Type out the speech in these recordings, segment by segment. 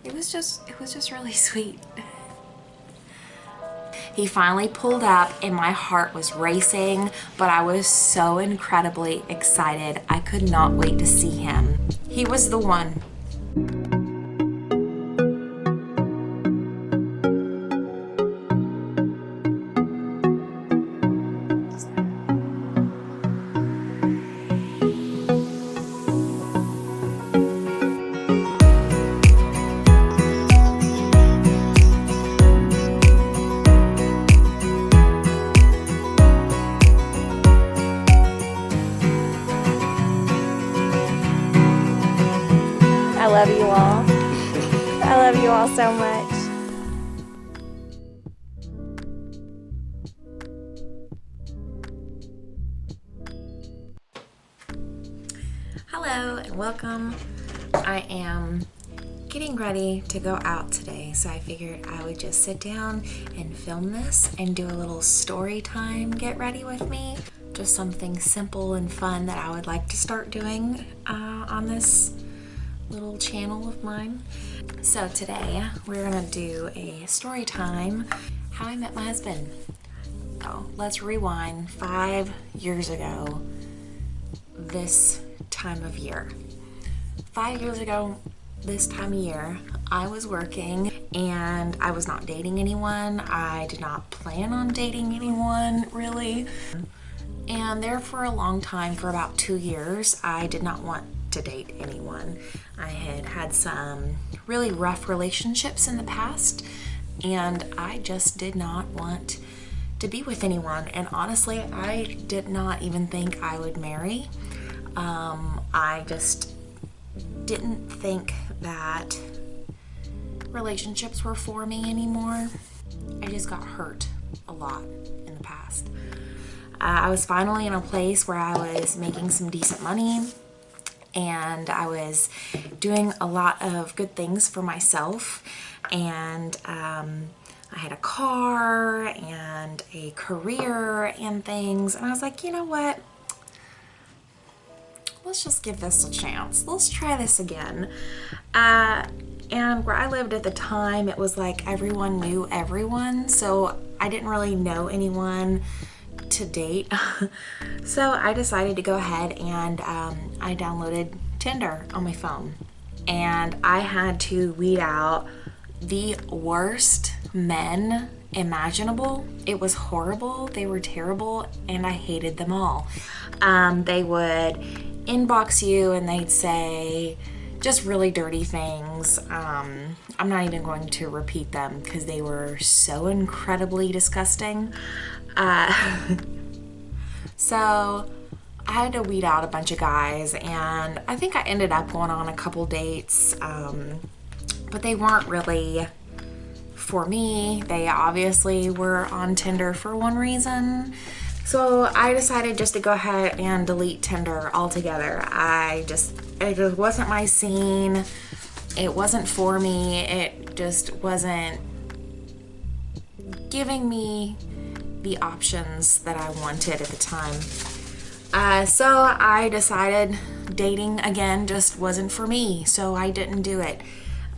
it was just really sweet. He finally pulled up and my heart was racing, but I was so incredibly excited. I could not wait to see him. He was the one. I love you all. I love you all so much. Hello and welcome. I am getting ready to go out today, so I figured I would just sit down and film this and do a little story time get ready with me. Just something simple and fun that I would like to start doing on this little channel of mine. So today we're gonna do a story time, how I met my husband. Oh, let's rewind 5 years ago this time of year. 5 years ago this time of year, I was working and I was not dating anyone. I did not plan on dating anyone really. And there for a long time, for about 2 years, I did not want to date anyone. I had had some really rough relationships in the past and I just did not want to be with anyone. And honestly, I did not even think I would marry. I just didn't think that relationships were for me anymore. I just got hurt a lot in the past. I was finally in a place where I was making some decent money and I was doing a lot of good things for myself, and I had a car and a career and things, and I was like, you know what? Let's just give this a chance. Let's try this again. And where I lived at the time, it was like everyone knew everyone, so I didn't really know anyone to date. So I decided to go ahead and I downloaded Tinder on my phone, and I had to weed out the worst men imaginable. It was horrible. They were terrible and I hated them all. They would inbox you and they'd say just really dirty things. I'm not even going to repeat them because they were so incredibly disgusting. So I had to weed out a bunch of guys, and I think I ended up going on a couple dates, but they weren't really for me. They obviously were on Tinder for one reason. So I decided just to go ahead and delete Tinder altogether. It just wasn't my scene. It wasn't for me. It just wasn't giving me the options that I wanted at the time. So I decided dating again just wasn't for me, so I didn't do it.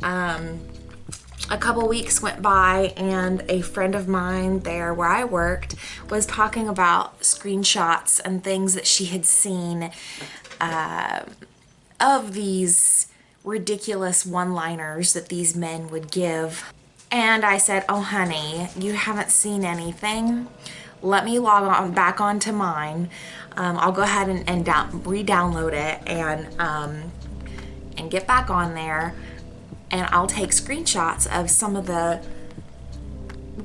A couple weeks went by and a friend of mine there where I worked was talking about screenshots and things that she had seen of these ridiculous one-liners that these men would give. And I said, oh honey, you haven't seen anything. Let me log on back onto mine. I'll go ahead and re-download it and get back on there, and I'll take screenshots of some of the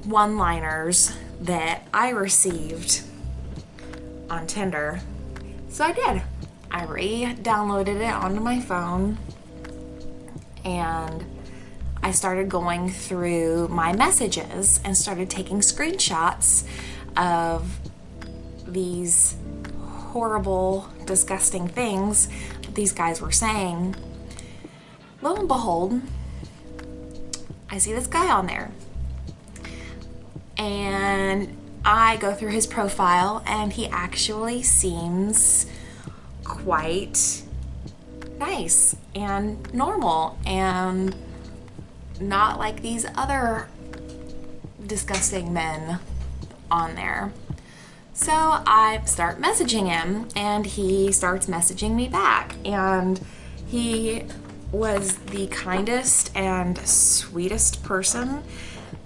one-liners that I received on Tinder. So I did. I re-downloaded it onto my phone and I started going through my messages and started taking screenshots of these horrible, disgusting things that these guys were saying. Lo and behold, I see this guy on there. And I go through his profile and he actually seems quite nice and normal and not like these other disgusting men on there. So I start messaging him, and he starts messaging me back, and he was the kindest and sweetest person.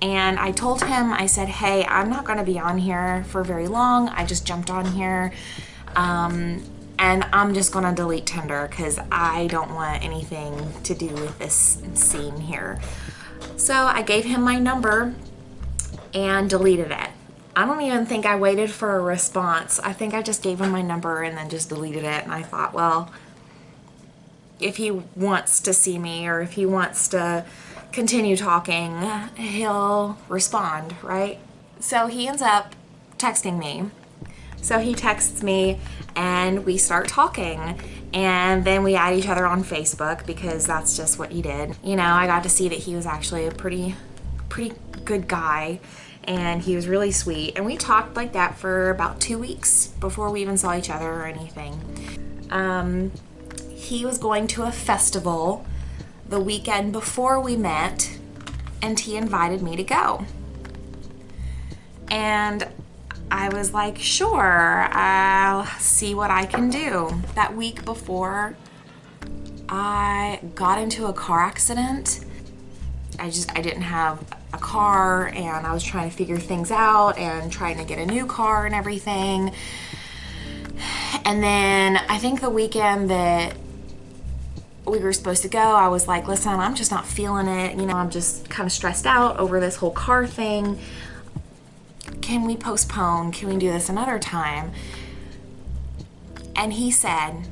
And I told him, I said, hey, I'm not going to be on here for very long. I just jumped on here, and I'm just going to delete Tinder because I don't want anything to do with this scene here. So I gave him my number and deleted it. I don't even think I waited for a response. I think I just gave him my number and then just deleted it. And I thought, well, if he wants to see me or if he wants to continue talking, he'll respond, right? So he ends up texting me. So he texts me and we start talking, and then we add each other on Facebook because that's just what you did. You know, I got to see that he was actually a pretty good guy, and he was really sweet. And we talked like that for about 2 weeks before we even saw each other or anything. He was going to a festival the weekend before we met, and he invited me to go. And I was like, sure, I'll see what I can do. That week before, I got into a car accident. I didn't have a car, and I was trying to figure things out and trying to get a new car and everything. And then I think the weekend that we were supposed to go, I was like, listen, I'm just not feeling it. You know, I'm just kind of stressed out over this whole car thing. Can we postpone? Can we do this another time? And he said,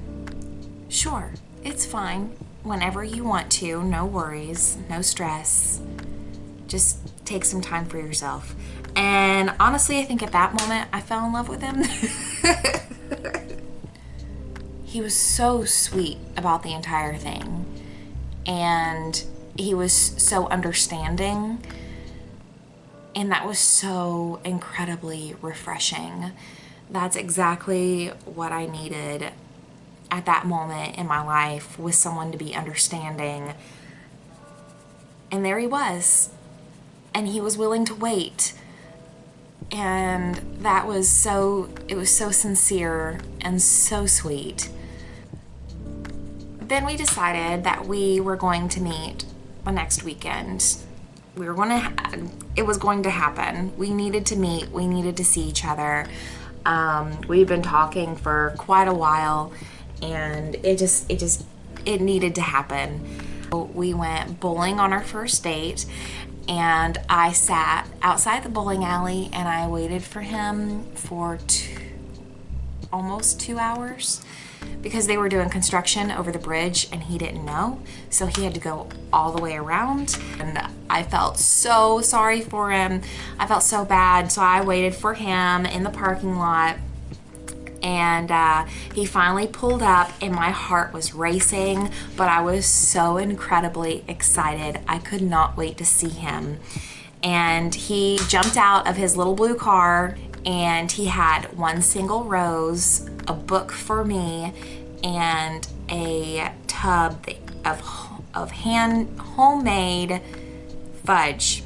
sure, it's fine. Whenever you want to, no worries, no stress. Just take some time for yourself. And honestly, I think at that moment, I fell in love with him. He was so sweet about the entire thing. And he was so understanding. And that was so incredibly refreshing. That's exactly what I needed at that moment in my life, was someone to be understanding. And there he was. And he was willing to wait. And that was it was so sincere and so sweet. Then we decided that we were going to meet the next weekend. It was going to happen. We needed to meet. We needed to see each other. We'd been talking for quite a while, and it needed to happen. We went bowling on our first date, and I sat outside the bowling alley and I waited for him for almost 2 hours, because they were doing construction over the bridge and he didn't know, so he had to go all the way around. And I felt so sorry for him. I felt so bad, so I waited for him in the parking lot, and he finally pulled up, and my heart was racing, but I was so incredibly excited. I could not wait to see him. And he jumped out of his little blue car, and he had one single rose, a book for me, and a tub of homemade fudge.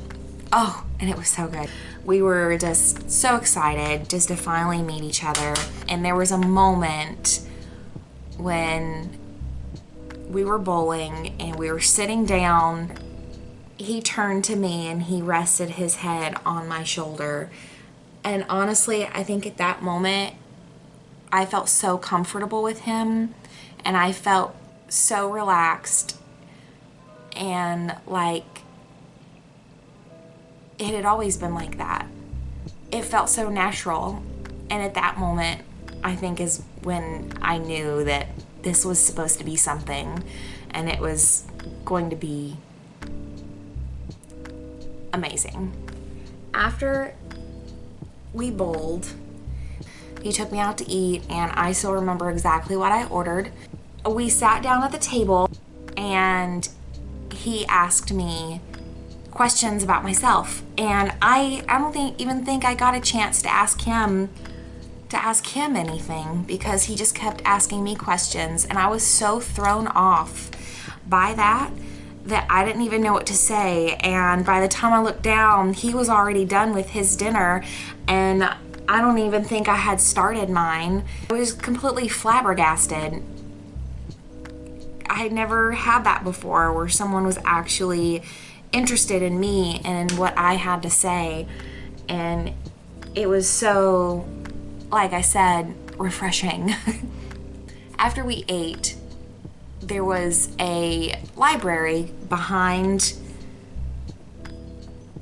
Oh, and it was so good. We were just so excited just to finally meet each other. And there was a moment when we were bowling and we were sitting down. He turned to me and he rested his head on my shoulder. And honestly, I think at that moment, I felt so comfortable with him, and I felt so relaxed, and like it had always been like that. It felt so natural. And at that moment, I think, is when I knew that this was supposed to be something, and it was going to be amazing. After we bowled, he took me out to eat, and I still remember exactly what I ordered. We sat down at the table, and he asked me questions about myself, and I don't even think I got a chance to ask him anything, because he just kept asking me questions, and I was so thrown off by that that I didn't even know what to say. And by the time I looked down, he was already done with his dinner, and I don't even think I had started mine. I was completely flabbergasted. I had never had that before, where someone was actually interested in me and what I had to say. And it was so, like I said, refreshing. After we ate, there was a library behind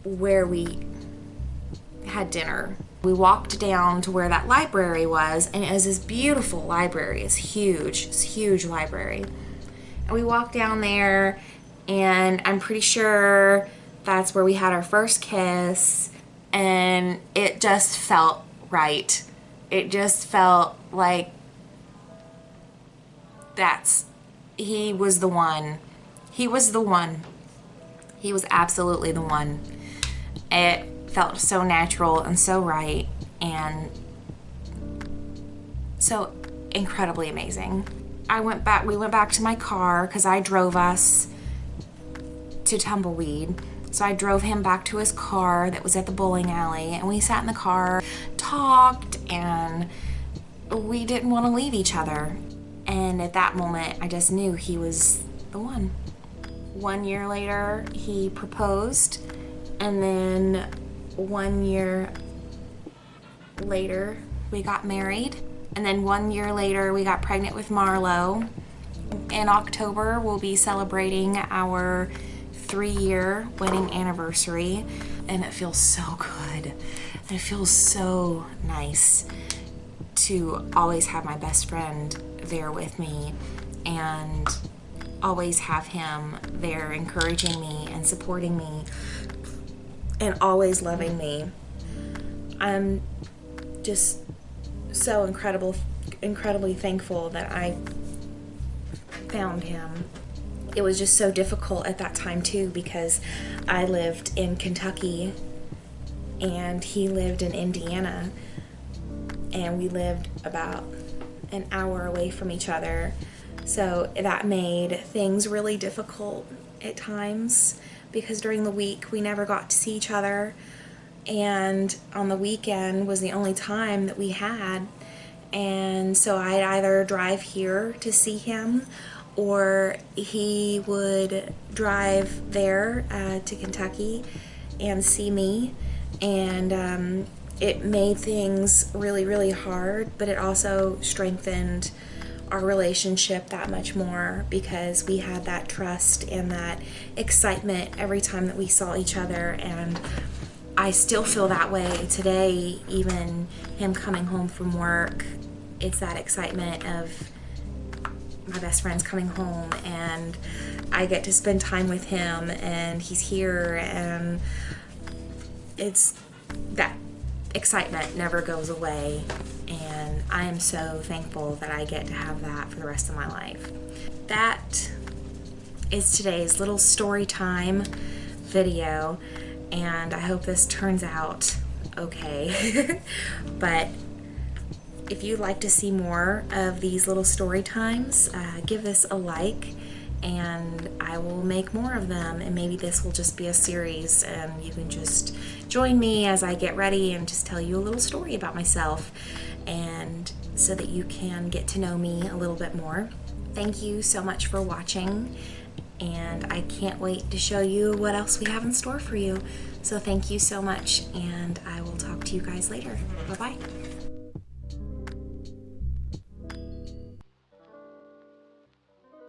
where we had dinner. We walked down to where that library was, and it was this beautiful library. It's huge library. And we walked down there, and I'm pretty sure that's where we had our first kiss, and it just felt right. It just felt like he was the one. He was the one. He was absolutely the one. It felt so natural and so right and so incredibly amazing. We went back to my car because I drove us to Tumbleweed. So I drove him back to his car that was at the bowling alley, and we sat in the car, talked, and we didn't want to leave each other. And at that moment, I just knew he was the one. 1 year later, he proposed, and then 1 year later, we got married. And then 1 year later, we got pregnant with Marlo. In October, we'll be celebrating our 3-year wedding anniversary, and it feels so good. It feels so nice to always have my best friend there with me and always have him there encouraging me and supporting me and always loving me. I'm just so incredibly thankful that I found him. It was just so difficult at that time too, because I lived in Kentucky and he lived in Indiana, and we lived about an hour away from each other. So that made things really difficult at times, because during the week we never got to see each other, and on the weekend was the only time that we had. And so I'd either drive here to see him, or he would drive there to Kentucky and see me. And it made things really hard, but it also strengthened our relationship that much more, because we had that trust and that excitement every time that we saw each other. And I still feel that way today, even him coming home from work. It's that excitement of my best friend's coming home, and I get to spend time with him, and he's here, and it's that excitement never goes away. And I am so thankful that I get to have that for the rest of my life. That is today's little story time video, and I hope this turns out okay. But if you'd like to see more of these little story times, give this a like, and I will make more of them. And maybe this will just be a series, and you can just join me as I get ready and just tell you a little story about myself, and so that you can get to know me a little bit more. Thank you so much for watching, and I can't wait to show you what else we have in store for you. So thank you so much, and I will talk to you guys later. Bye-bye.